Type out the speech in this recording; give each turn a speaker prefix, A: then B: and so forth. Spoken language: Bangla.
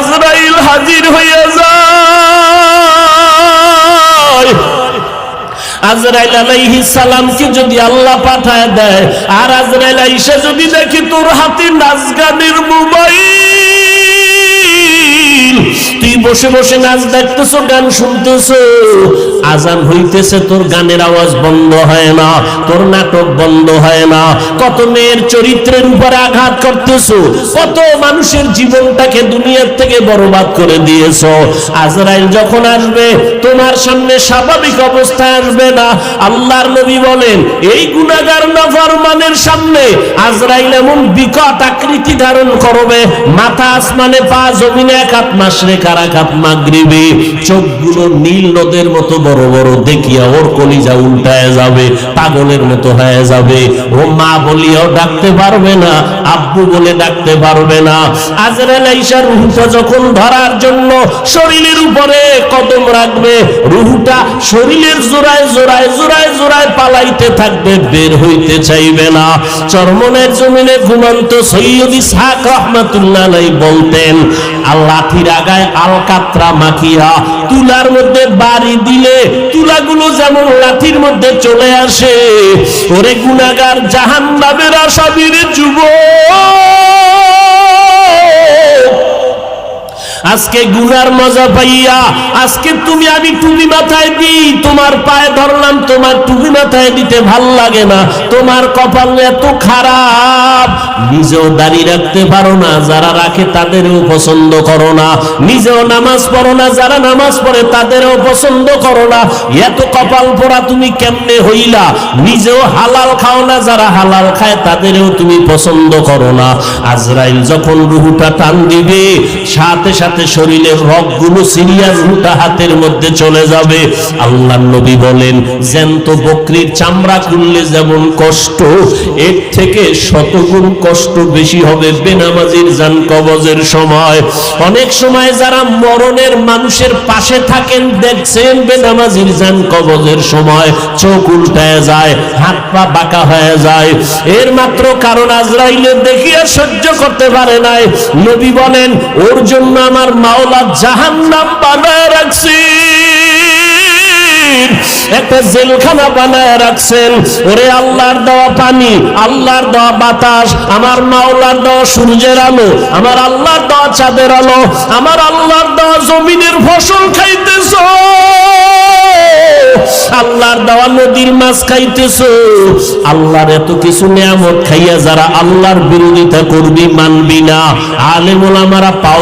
A: আজরাইল হাজির হইয়া যায়। আজরাইল আলাইহিস সালামকে যদি আল্লাহ পাঠায় দেয়, আর আজরাইল আইসা যদি দেখি তোর হাতে নাচ গানের মোবাইল, তুই বসে বসে নাচ দেখতেছো, গান শুনতেছো, আজান হইতেছে, তোর গানের আওয়াজ বন্ধ হয় না, তোর নাটক বন্ধ হয় না, কত মেয়ের চরিত্রের উপরে আঘাত করতেছো, কত মানুষের জীবনটাকে দুনিয়ার থেকে বরবাদ করে দিয়েছো। আজরাইল যখন আসবে তোমার সামনে স্বাভাবিক অবস্থায় আসবে না। আল্লাহর নবী বলেন, এই গুনাহগার নাফরমানের সামনে আজরাইল এমন বিকট আকৃতি ধারণ করবে, মাথা আসমানে, পা জমিনে, এক হাত মাশরিক আর এক হাত মাগরিবে, চোখগুলো নীল নদের মতো বড় বড়, দেখিয়া ওর কলিজা উল্টায় যাবে, পাগলের মতো হয়ে যাবে। ও মা বলিয়াও ডাকতে পারবে না, আব্বু বলে ডাকতে পারবে না। আজরাইল আইসা রূহটা যখন ধরার জন্য শরীরের উপরে কদম রাখবে, রূহটা শরীরের জোড়ায় জোড়ায় জোড়ায় জোড়ায় পালাইতে থাকবে, বের হইতে চাইবে না। চরমনের জমিনে ঘুমন্ত সৈয়দ ইসহাক রাহমাতুল্লাহ আলাইহি বলতেন, লাঠির আগায় আলকাতরা মাখিয়া তুলার মধ্যে বাড়ি দিলে তুলাগুলো যেমন লাঠির মধ্যে চলে আসে, ওরে গুনাহগার জাহান্নামের আসামির যুবক, আজকে গুনার মজা পাইয়া, আজকে তুমি আমি টুপি মাথায় দিই, তোমার পায়ে ধরলাম, তোমার টুপি মাথায় দিতে ভাল লাগে না, তোমার কপাল এত খারাপ, নিজেও দাড়ি রাখতে পারো না, যারা রাখে তাদেরও পছন্দ করো না, নিজেও নামাজ পড়ো না, যারা নামাজ পড়ে তাদেরও পছন্দ করো না, এত কপাল পোড়া তুমি কেমনে হইলা, নিজেও হালাল খাও না, যারা হালাল খায় তাদেরও তুমি পছন্দ করো না। আজরাইল যখন রূহটা টান দিবে, সাথে সাথে শরীরের রগগুলো সিরিয়াস রূহটা হাতের মধ্যে চলে যাবে। আল্লাহর নবী বলেন, জ্যান্ত বকরির চামড়া খুললে যেমন কষ্ট, এর থেকে শতগুণ কষ্ট বেশি হবে বেনামাজির জান কবজের সময়। অনেক সময় যারা মরণের মানুষের পাশে থাকেন দেখছেন, বেনামাজির জান কবজের সময় চোখ উল্টায় যায়, হাত পা বাঁকা হয়ে যায়, এর মাত্র কারণ আজরাইলের দেখিয়া সহ্য করতে পারে নাই। নবী বলেন, ওর জন্য আমার মাওলা জাহান্নাম বানায় রাখছি, একটা জেলখানা বানায় রাখছেন। ওরে আল্লাহর দেওয়া পানি, আল্লাহর দেওয়া বাতাস, আমার মাওলার দেওয়া সূর্যের আলো, আমার আল্লাহর দেওয়া চাঁদের আলো, আমার আল্লাহর দেওয়া জমিনের ফসল খাইতেছ, আল্লাহর দেওয়া নদীর মাছ খাইতেছ, আল্লাহর এত কিছু নিয়ামত খাইয়া যারা আল্লাহর বিরোধিতা করবি, মানবি না, আলেম ওলামারা পাও